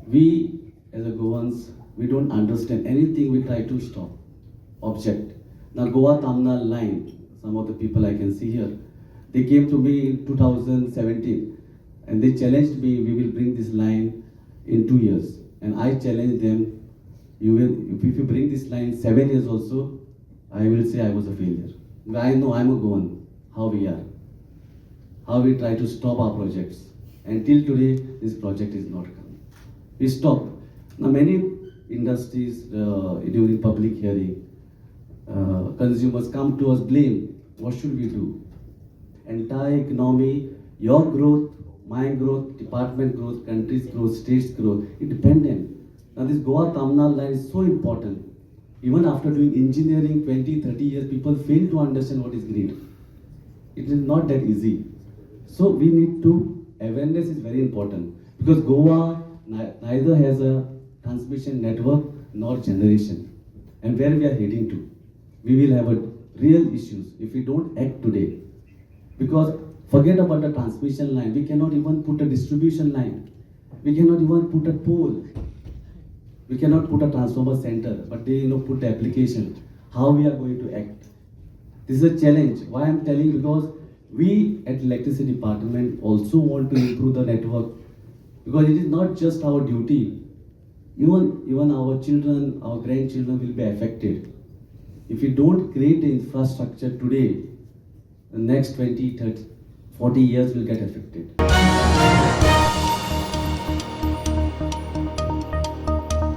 We as a Goans, we don't understand anything, we try to stop, object. Now Goa Tamnar line, some of the people I can see here, they came to me in 2017 and they challenged me, we will bring this line in 2 years. And I challenged them, you will, if you bring this line 7 years also, I will say I was a failure. I know I'm a Goan, how we are, how we try to stop our projects. Until today, this project is not come. We stop. Now many industries during public hearing, consumers come to us, blame, what should we do? Entire economy, your growth, my growth, department growth, country's growth, state's growth, independent. Now this Goa Tamnar line is so important. Even after doing engineering 20, 30 years, people fail to understand what is grid. It is not that easy. So we need to, awareness is very important because Goa neither has a transmission network nor generation. And where we are heading to, we will have a real issues if we don't act today. Because forget about the transmission line, we cannot even put a distribution line. We cannot even put a pole. We cannot put a transformer center, but they put the application. How we are going to act? This is a challenge. Why I'm telling? Because we at electricity department also want to improve the network. Because it is not just our duty. Even our children, our grandchildren will be affected. If we don't create the infrastructure today, the next 20, 30, 40 years will get affected.